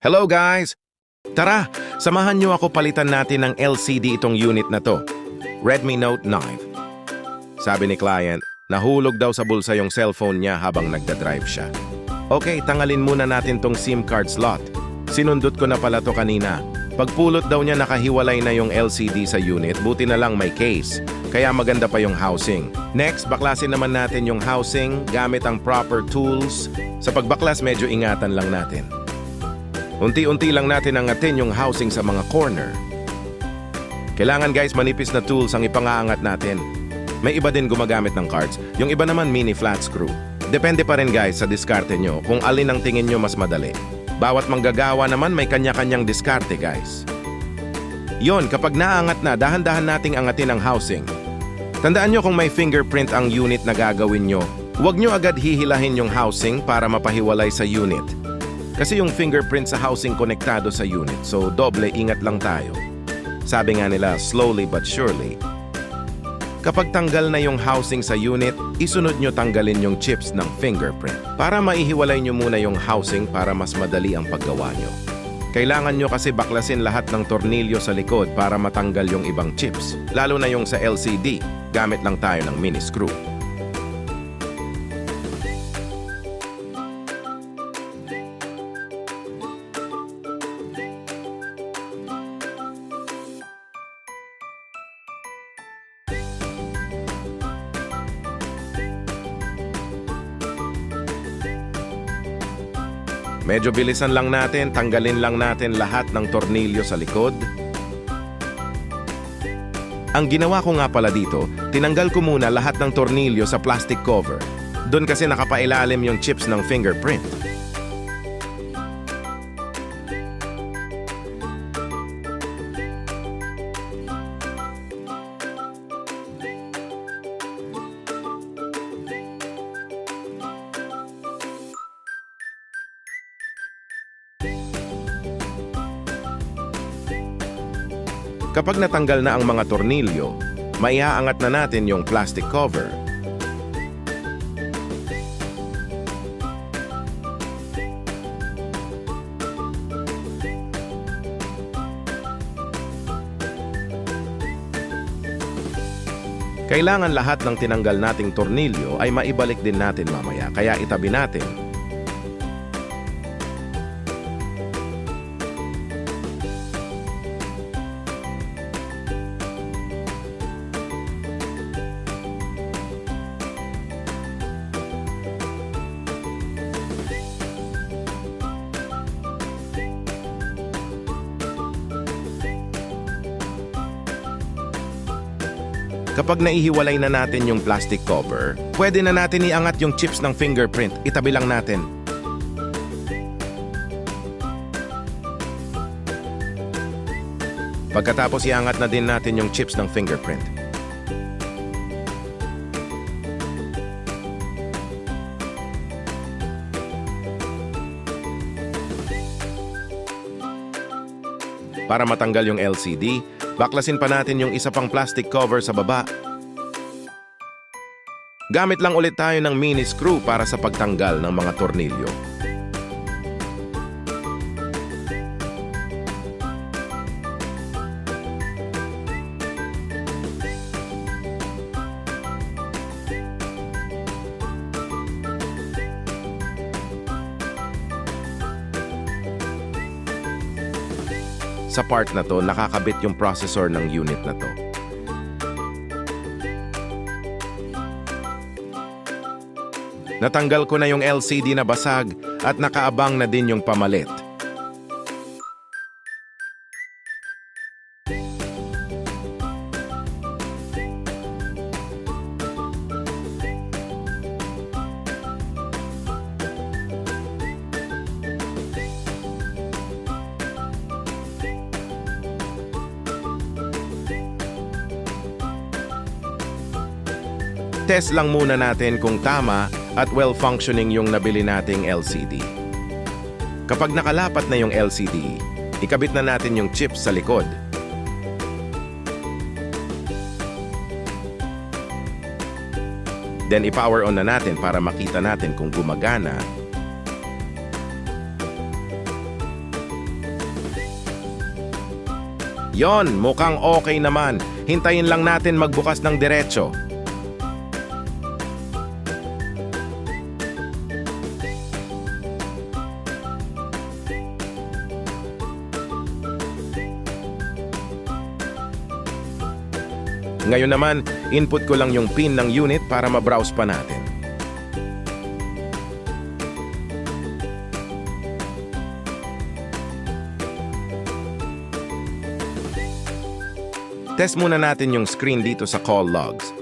Hello guys! Tara, samahan niyo ako palitan natin ng LCD itong unit na to. Redmi Note 9. Sabi ni client, nahulog daw sa bulsa yung cellphone niya habang nagdadrive siya. Okay, tanggalin muna natin tong SIM card slot. Sinundot ko na pala to kanina. Pagpulot daw niya nakahiwalay na yung LCD sa unit, buti na lang may case. Kaya maganda pa yung housing. Next, baklasin naman natin yung housing gamit ang proper tools. Sa pagbaklas, medyo ingatan lang natin. Unti-unti lang natin angatin yung housing sa mga corner. Kailangan guys, manipis na tools ang ipangaangat natin. May iba din gumagamit ng cards, yung iba naman mini flat screw. Depende pa rin guys sa diskarte nyo kung alin ang tingin nyo mas madali. Bawat manggagawa naman may kanya-kanyang diskarte guys. Yon, kapag naangat na, dahan-dahan nating angatin ang housing. Tandaan nyo kung may fingerprint ang unit na gagawin nyo, huwag nyo agad hihilahin yung housing para mapahiwalay sa unit. Kasi yung fingerprint sa housing konektado sa unit, so doble ingat lang tayo. Sabi nga nila, slowly but surely. Kapag tanggal na yung housing sa unit, isunod nyo tanggalin yung chips ng fingerprint. Para maihiwalay nyo muna yung housing para mas madali ang paggawa nyo. Kailangan nyo kasi baklasin lahat ng tornilyo sa likod para matanggal yung ibang chips. Lalo na yung sa LCD, gamit lang tayo ng mini screw. Medyo bilisan lang natin, tanggalin lang natin lahat ng tornilyo sa likod. Ang ginawa ko nga pala dito, tinanggal ko muna lahat ng tornilyo sa plastic cover. Doon kasi nakapailalim yung chips ng fingerprint. Kapag natanggal na ang mga tornilyo, maiaangat na natin yung plastic cover. Kailangan lahat ng tinanggal nating tornilyo ay maibalik din natin mamaya, kaya itabi natin. Kapag naihiwalay na natin yung plastic cover, pwede na natin iangat yung chips ng fingerprint. Itabi lang natin. Pagkatapos iangat na din natin yung chips ng fingerprint. Para matanggal yung LCD, baklasin pa natin yung isa pang plastic cover sa baba. Gamit lang ulit tayo ng mini screw para sa pagtanggal ng mga tornilyo. Sa part na to, nakakabit yung processor ng unit na to. Natanggal ko na yung LCD na basag at nakaabang na din yung pamalit. Test lang muna natin kung tama at well-functioning yung nabili nating LCD. Kapag nakalapat na yung LCD, ikabit na natin yung chip sa likod. Then i-power on na natin para makita natin kung gumagana. Yon, mukhang okay naman. Hintayin lang natin magbukas ng diretso. Ngayon naman, input ko lang yung pin ng unit para ma-browse pa natin. Test muna natin yung screen dito sa call logs.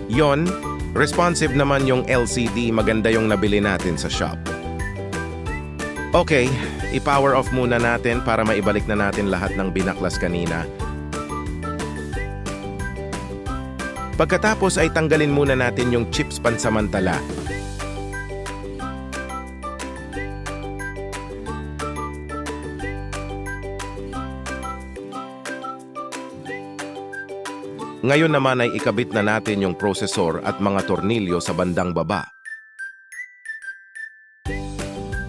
Yon, responsive naman yung LCD, maganda yung nabili natin sa shop. Okay, i-power off muna natin para maibalik na natin lahat ng binaklas kanina. Pagkatapos ay tanggalin muna natin yung chips pansamantala. Ngayon naman ay ikabit na natin yung prosesor at mga tornilyo sa bandang baba.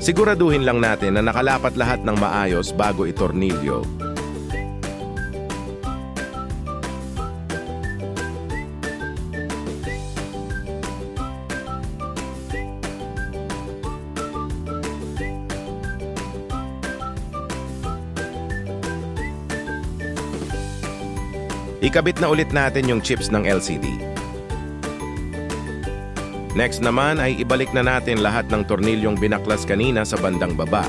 Siguraduhin lang natin na nakalapat lahat ng maayos bago itornilyo. Ikabit na ulit natin yung chips ng LCD. Next naman ay ibalik na natin lahat ng tornilyong binaklas kanina sa bandang baba.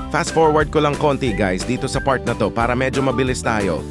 Fast forward ko lang konti guys dito sa part na to para medyo mabilis tayo.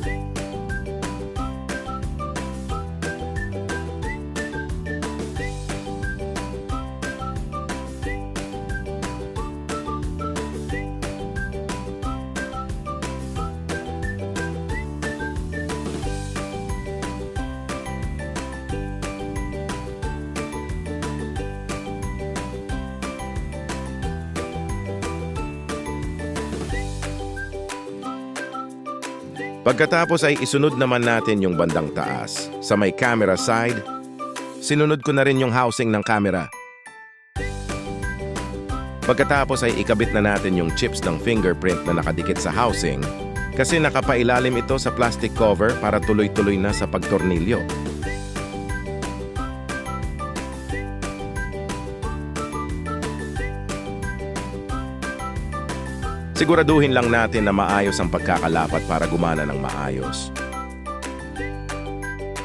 Pagkatapos ay isunod naman natin yung bandang taas. Sa may camera side, sinunod ko na rin yung housing ng camera. Pagkatapos ay ikabit na natin yung chips ng fingerprint na nakadikit sa housing kasi nakapailalim ito sa plastic cover para tuloy-tuloy na sa pagtornilyo. Siguraduhin lang natin na maayos ang pagkakalapat para gumana ng maayos.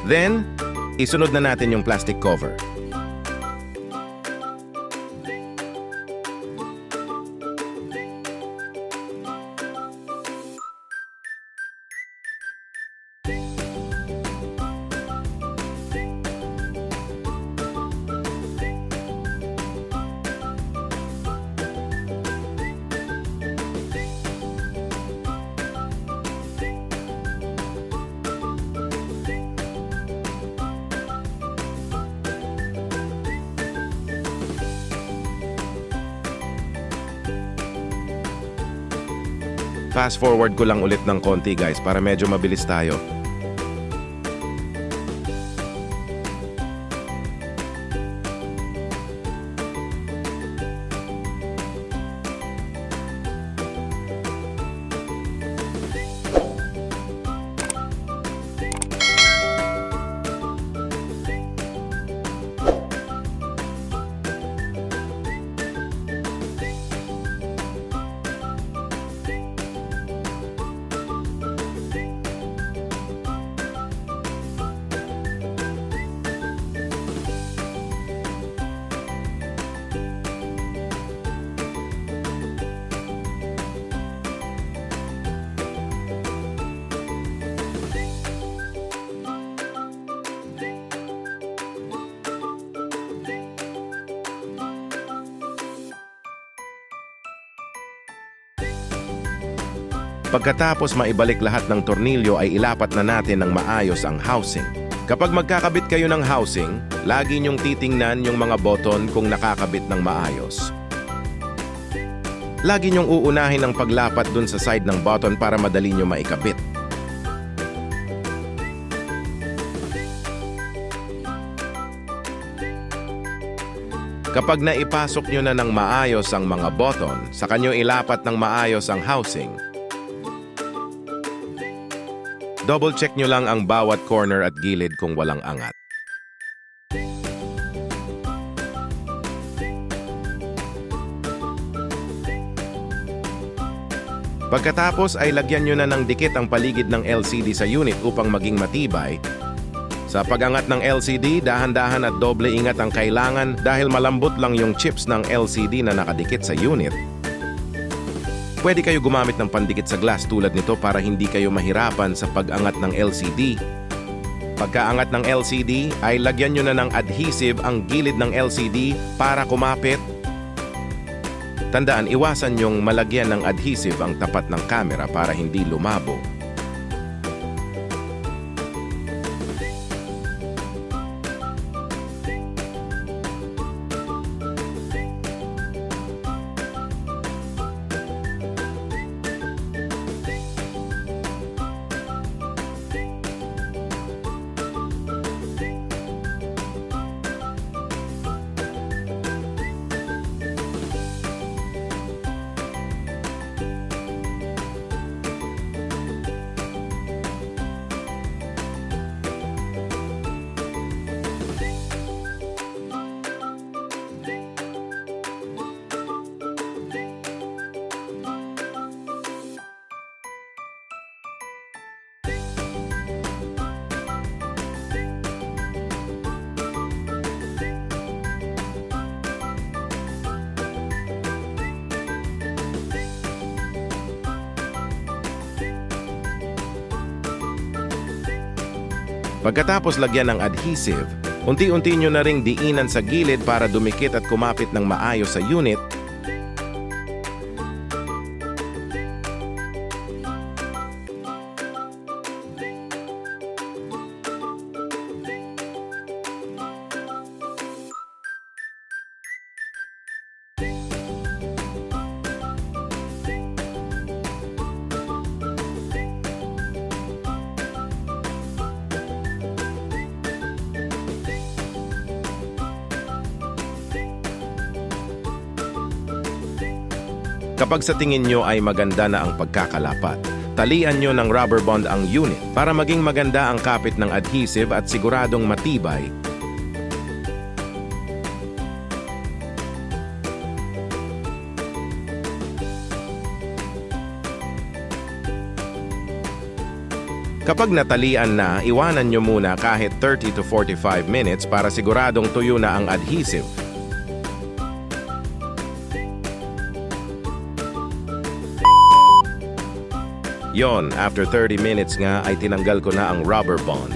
Then, isunod na natin yung plastic cover. Fast forward ko lang ulit ng konti guys para medyo mabilis tayo. Pagkatapos maibalik lahat ng tornilyo ay ilapat na natin ng maayos ang housing. Kapag magkakabit kayo ng housing, Lagi niyong titingnan yung mga button kung nakakabit ng maayos. Lagi niyong uunahin ang paglapat dun sa side ng button para madali niyo maikabit. Kapag naipasok nyo na ng maayos ang mga button, saka nyo ilapat ng maayos ang housing. Double check nyo lang ang bawat corner at gilid kung walang angat. Pagkatapos ay lagyan nyo na ng dikit ang paligid ng LCD sa unit upang maging matibay. Sa pag-angat ng LCD, dahan-dahan at doble ingat ang kailangan dahil malambot lang yung chips ng LCD na nakadikit sa unit. Pwede kayo gumamit ng pandikit sa glass tulad nito para hindi kayo mahirapan sa pag-angat ng LCD. Pagkaangat ng LCD, ay lagyan nyo na ng adhesive ang gilid ng LCD para kumapit. Tandaan, iwasan yung malagyan ng adhesive ang tapat ng camera para hindi lumabo. Pagkatapos lagyan ng adhesive, unti-unti nyo na ring diinan sa gilid para dumikit at kumapit ng maayos sa unit. Kapag sa tingin nyo ay maganda na ang pagkakalapat, talian nyo ng rubber bond ang unit para maging maganda ang kapit ng adhesive at siguradong matibay. Kapag natalian na, iwanan nyo muna kahit 30 to 45 minutes para siguradong tuyo na ang adhesive. Yon, after 30 minutes nga ay tinanggal ko na ang rubber bond.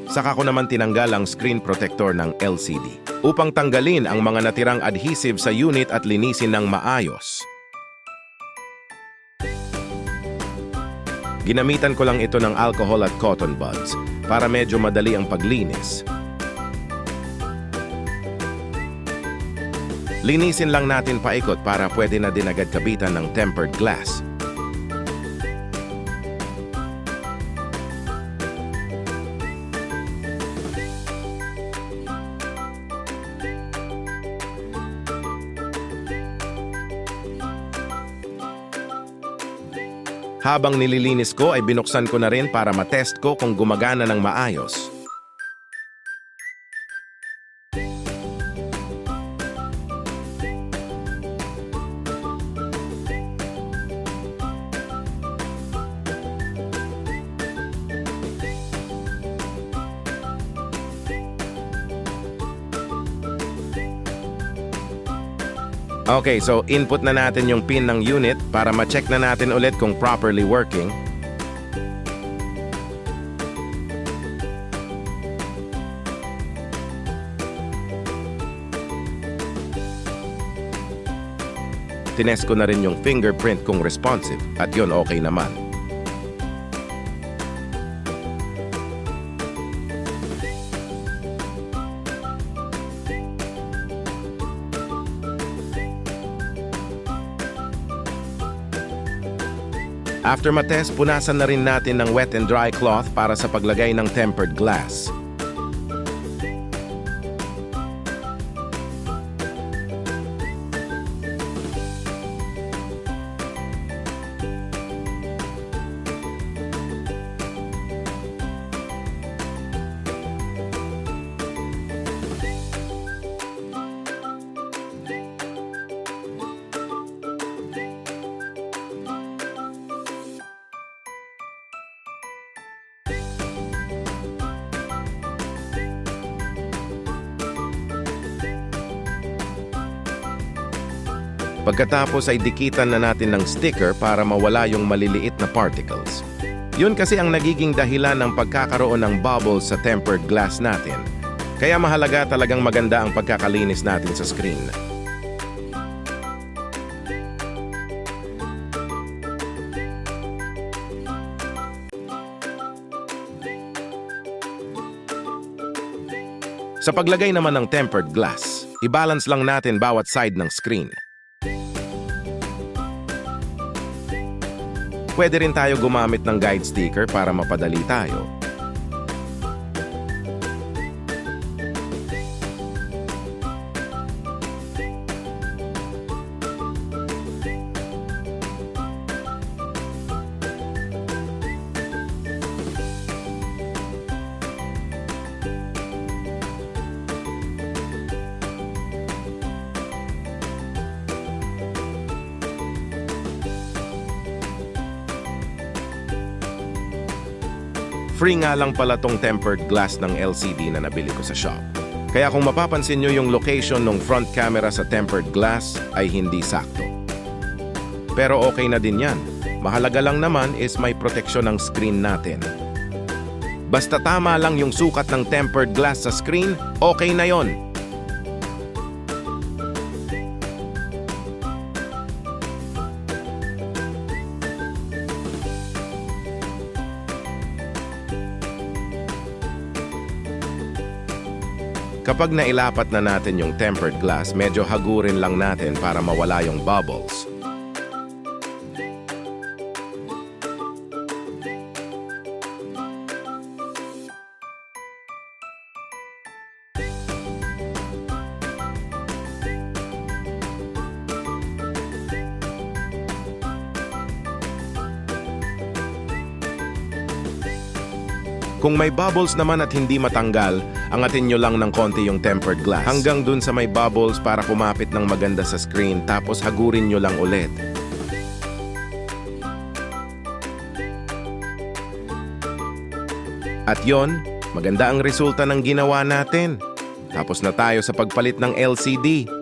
Saka ko naman tinanggal ang screen protector ng LCD upang tanggalin ang mga natirang adhesive sa unit at linisin ng maayos. Ginamitan ko lang ito ng alcohol at cotton buds para medyo madali ang paglinis. Linisin lang natin paikot para pwede na din agad kabitan ng tempered glass. Habang nililinis ko ay binuksan ko na rin para matest ko kung gumagana ng maayos. Okay, so input na natin yung pin ng unit para ma-check na natin ulit kung properly working. Tinest ko na rin yung fingerprint kung responsive at yun okay naman. After matest, punasan na rin natin ng wet and dry cloth para sa paglagay ng tempered glass. Pagkatapos ay dikitan na natin ng sticker para mawala yung maliliit na particles. Yun kasi ang nagiging dahilan ng pagkakaroon ng bubbles sa tempered glass natin. Kaya mahalaga talagang maganda ang pagkakalinis natin sa screen. Sa paglagay naman ng tempered glass, i-balance lang natin bawat side ng screen. Pwede rin tayo gumamit ng guide sticker para mapadali tayo. Free nga lang pala tong tempered glass ng LCD na nabili ko sa shop. Kaya kung mapapansin nyo yung location ng front camera sa tempered glass ay hindi sakto. Pero okay na din yan. Mahalaga lang naman is may proteksyon ng screen natin. Basta tama lang yung sukat ng tempered glass sa screen, okay na yon. Kapag nailapat na natin yung tempered glass, medyo hagurin lang natin para mawala yung bubbles. Kung may bubbles naman at hindi matanggal, angatin nyo lang ng konti yung tempered glass hanggang dun sa may bubbles para kumapit ng maganda sa screen, tapos hagurin nyo lang ulit. At yon, maganda ang resulta ng ginawa natin. Tapos na tayo sa pagpalit ng LCD.